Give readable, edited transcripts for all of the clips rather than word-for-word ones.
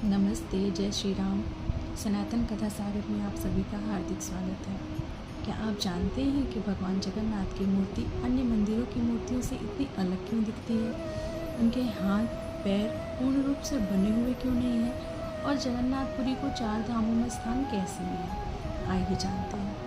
नमस्ते, जय श्री राम। सनातन कथा सागर में आप सभी का हार्दिक स्वागत है। क्या आप जानते हैं कि भगवान जगन्नाथ की मूर्ति अन्य मंदिरों की मूर्तियों से इतनी अलग क्यों दिखती है? उनके हाथ पैर पूर्ण रूप से बने हुए क्यों नहीं हैं? और जगन्नाथपुरी को 4 धामों में स्थान कैसे मिला? आइए जानते हैं।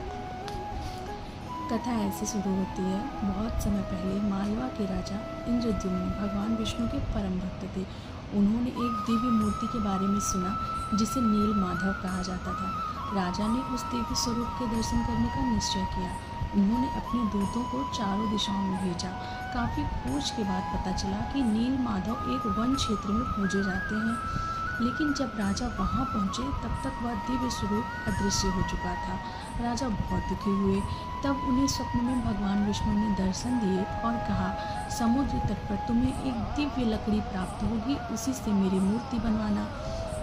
कथा ऐसे शुरू होती है। बहुत समय पहले मालवा के राजा इंद्रद्युम्न भगवान विष्णु के परम भक्त थे। उन्होंने एक दिव्य मूर्ति के बारे में सुना जिसे नील माधव कहा जाता था। राजा ने उस दिव्य स्वरूप के दर्शन करने का निश्चय किया। उन्होंने अपने दूतों को चारों दिशाओं में भेजा। काफ़ी खोज के बाद पता चला कि नील माधव एक वन क्षेत्र में पूजे जाते हैं, लेकिन जब राजा वहां पहुंचे तब तक वह दिव्य स्वरूप अदृश्य हो चुका था। राजा बहुत दुखी हुए। तब उन्हें स्वप्न में भगवान विष्णु ने दर्शन दिए और कहा, समुद्र तट पर तुम्हें एक दिव्य लकड़ी प्राप्त होगी, उसी से मेरी मूर्ति बनवाना।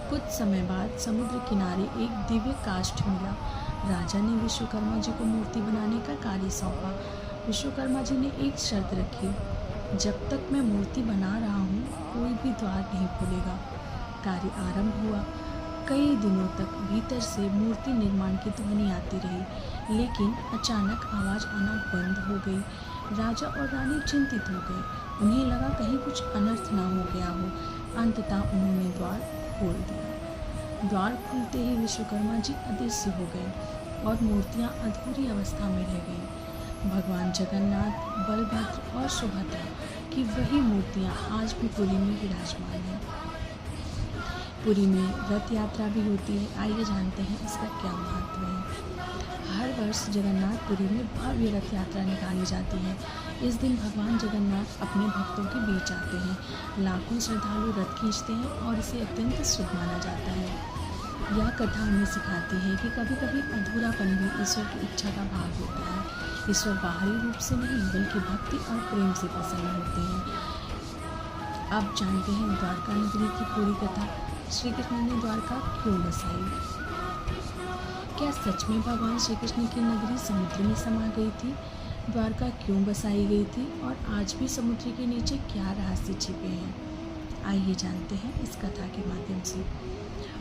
कुछ समय बाद समुद्र किनारे एक दिव्य काष्ठ मिला। राजा ने विश्वकर्मा जी को मूर्ति बनाने का कार्य सौंपा। विश्वकर्मा जी ने एक शर्त रखी, जब तक मैं मूर्ति बना रहा हूँ कोई भी द्वार नहीं खोलेगा। कार्य आरंभ हुआ। कई दिनों तक भीतर से मूर्ति निर्माण की ध्वनि आती रही, लेकिन अचानक आवाज़ आना बंद हो गई। राजा और रानी चिंतित हो गए। उन्हें लगा कहीं कुछ अनर्थ ना हो गया हो। अंततः उन्होंने द्वार खोल दिया। द्वार खुलते ही विश्वकर्मा जी अदृश्य हो गए और मूर्तियाँ अधूरी अवस्था में रह गईं। भगवान जगन्नाथ, बलभद्र और सुभद्रा की वही मूर्तियाँ आज भी पुरी में विराजमान हैं। पुरी में रथ यात्रा भी होती है। आइए जानते हैं इसका क्या महत्व है। हर वर्ष जगन्नाथपुरी में भव्य रथ यात्रा निकाली जाती है। इस दिन भगवान जगन्नाथ अपने भक्तों के बीच आते हैं। लाखों श्रद्धालु रथ खींचते हैं और इसे अत्यंत शुभ माना जाता है। यह कथा हमें सिखाती है कि कभी कभी अधूरापन भी ईश्वर की इच्छा का भाग होता है। ईश्वर बाहरी रूप से नहीं बल्कि भक्ति और प्रेम से प्रसन्न होते हैं। अब जानते हैं द्वारका नगरी की पूरी कथा। श्री कृष्ण ने द्वारका क्यों बसाई? क्या सच में भगवान श्री कृष्ण की नगरी समुद्र में समा गई थी? द्वारका क्यों बसाई गई थी और आज भी समुद्र के नीचे क्या रहस्य छिपे हैं? आइए जानते हैं इस कथा के माध्यम से।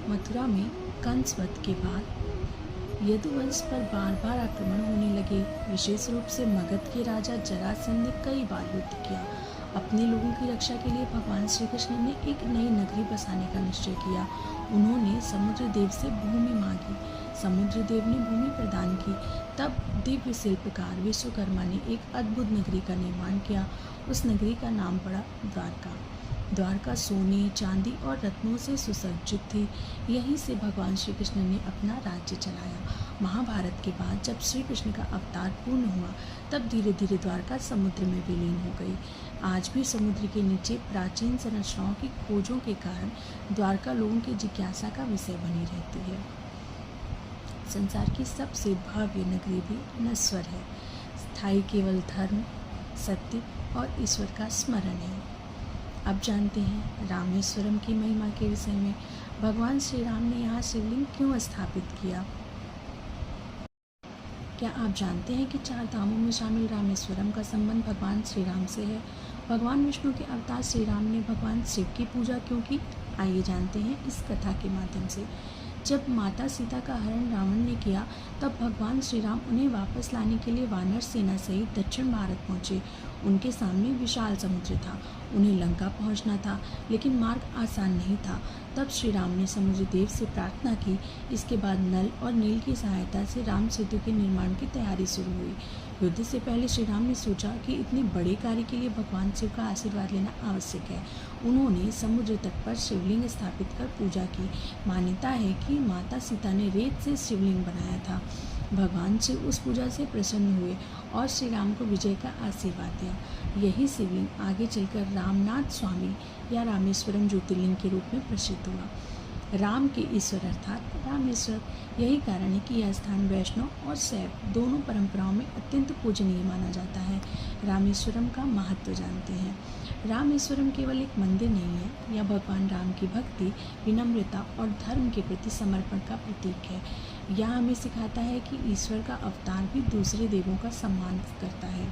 मथुरा में कंस वध के बाद यदुवंश पर बार बार आक्रमण होने लगे। विशेष रूप से मगध के राजा जरासंध ने कई बार युद्ध किया। अपने लोगों की रक्षा के लिए भगवान श्री कृष्ण ने एक नई नगरी बसाने का निश्चय किया। उन्होंने समुद्र देव से भूमि मांगी। समुद्र देव ने भूमि प्रदान की। तब दिव्य शिल्पकार विश्वकर्मा ने एक अद्भुत नगरी का निर्माण किया। उस नगरी का नाम पड़ा द्वारका। द्वारका सोने, चांदी और रत्नों से सुसज्जित थी। यहीं से भगवान श्री कृष्ण ने अपना राज्य चलाया। महाभारत के बाद जब श्री कृष्ण का अवतार पूर्ण हुआ, तब धीरे धीरे द्वारका समुद्र में विलीन हो गई। आज भी समुद्र के नीचे प्राचीन संरचनाओं की खोजों के कारण द्वारका लोगों की जिज्ञासा का विषय बनी रहती है। संसार की सबसे भव्य नगरी भी नश्वर है। स्थायी केवल धर्म, सत्य और ईश्वर का स्मरण है। अब जानते हैं रामेश्वरम की महिमा के विषय में। भगवान श्री राम ने यहाँ शिवलिंग क्यों स्थापित किया? क्या आप जानते हैं कि 4 धामों में शामिल रामेश्वरम का संबंध भगवान श्री राम से है? भगवान विष्णु के अवतार श्री राम ने भगवान शिव की पूजा क्यों की? आइए जानते हैं इस कथा के माध्यम से। जब माता सीता का हरण रावण ने किया, तब भगवान श्री राम उन्हें वापस लाने के लिए वानर सेना सहित दक्षिण भारत पहुँचे। उनके सामने विशाल समुद्र था। उन्हें लंका पहुंचना था, लेकिन मार्ग आसान नहीं था। तब श्री राम ने समुद्र देव से प्रार्थना की। इसके बाद नल और नील की सहायता से राम सेतु के निर्माण की तैयारी शुरू हुई। युद्ध से पहले श्री राम ने सोचा कि इतने बड़े कार्य के लिए भगवान शिव का आशीर्वाद लेना आवश्यक है। उन्होंने समुद्र तट पर शिवलिंग स्थापित कर पूजा की। मान्यता है कि माता सीता ने रेत से शिवलिंग बनाया था। भगवान शिव उस पूजा से प्रसन्न हुए और श्री राम को विजय का आशीर्वाद दिया। यही शिवलिंग आगे चलकर रामनाथ स्वामी या रामेश्वरम ज्योतिर्लिंग के रूप में प्रसिद्ध हुआ। राम के ईश्वर अर्थात रामेश्वर। यही कारण है कि यह स्थान वैष्णव और शैव दोनों परंपराओं में अत्यंत पूजनीय माना जाता है। रामेश्वरम का महत्व जानते हैं। रामेश्वरम केवल एक मंदिर नहीं है, यह भगवान राम की भक्ति, विनम्रता और धर्म के प्रति समर्पण का प्रतीक है। यह हमें सिखाता है कि ईश्वर का अवतार भी दूसरे देवों का सम्मान करता है।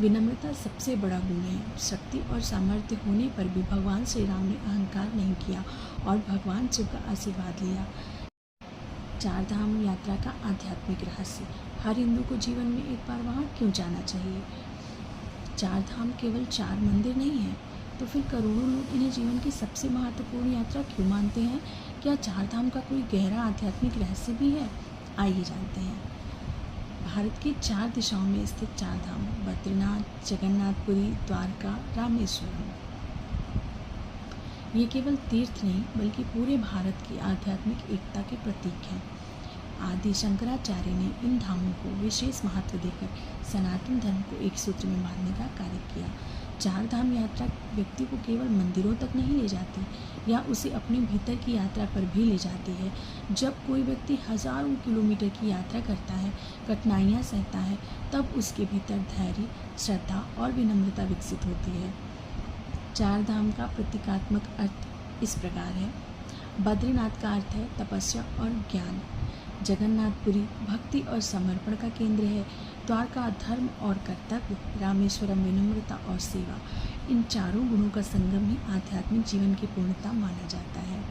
विनम्रता सबसे बड़ा गुण है। शक्ति और सामर्थ्य होने पर भी भगवान श्री राम ने अहंकार नहीं किया और भगवान शिव का आशीर्वाद लिया। चार धाम यात्रा का आध्यात्मिक रहस्य। हर हिंदू को जीवन में एक बार वहाँ क्यों जाना चाहिए? चार धाम केवल 4 मंदिर नहीं हैं, तो फिर करोड़ों लोग इन्हें जीवन की सबसे महत्वपूर्ण यात्रा क्यों मानते हैं? क्या चार धाम का कोई गहरा आध्यात्मिक रहस्य भी है? आइए जानते हैं। भारत की 4 दिशाओं में स्थित 4 धाम बद्रीनाथ, जगन्नाथपुरी, द्वारका, रामेश्वरम। ये केवल तीर्थ नहीं बल्कि पूरे भारत की आध्यात्मिक एकता के प्रतीक हैं। आदि शंकराचार्य ने इन धामों को विशेष महत्व देकर सनातन धर्म को एक सूत्र में बांधने का कार्य किया। चार धाम यात्रा व्यक्ति को केवल मंदिरों तक नहीं ले जाती या उसे अपने भीतर की यात्रा पर भी ले जाती है। जब कोई व्यक्ति हजारों किलोमीटर की यात्रा करता है, कठिनाइयाँ सहता है, तब उसके भीतर धैर्य, श्रद्धा और विनम्रता विकसित होती है। चार धाम का प्रतीकात्मक अर्थ इस प्रकार है। बद्रीनाथ का अर्थ है तपस्या और ज्ञान, जगन्नाथपुरी भक्ति और समर्पण का केंद्र है, द्वारका धर्म और कर्तव्य, रामेश्वरम विनम्रता और सेवा। इन चारों गुणों का संगम ही आध्यात्मिक जीवन की पूर्णता माना जाता है।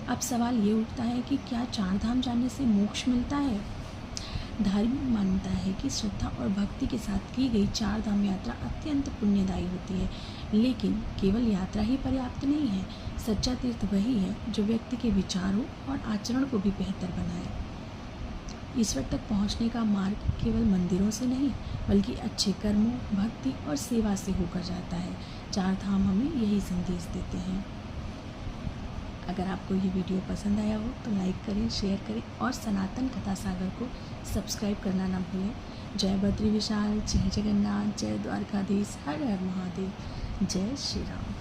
अब सवाल ये उठता है कि क्या चार धाम जाने से मोक्ष मिलता है? धर्म मानता है कि श्रद्धा और भक्ति के साथ की गई चार धाम यात्रा अत्यंत पुण्यदायी होती है, लेकिन केवल यात्रा ही पर्याप्त नहीं है। सच्चा तीर्थ वही है जो व्यक्ति के विचारों और आचरण को भी बेहतर बनाए। ईश्वर तक पहुंचने का मार्ग केवल मंदिरों से नहीं बल्कि अच्छे कर्मों, भक्ति और सेवा से होकर जाता है। चार धाम हमें यही संदेश देते हैं। अगर आपको ये वीडियो पसंद आया हो तो लाइक करें, शेयर करें और सनातन कथा सागर को सब्सक्राइब करना ना भूलें। जय बद्री विशाल, जय जगन्नाथ, जय द्वारकाधीश, हर हर महादेव, जय श्री राम।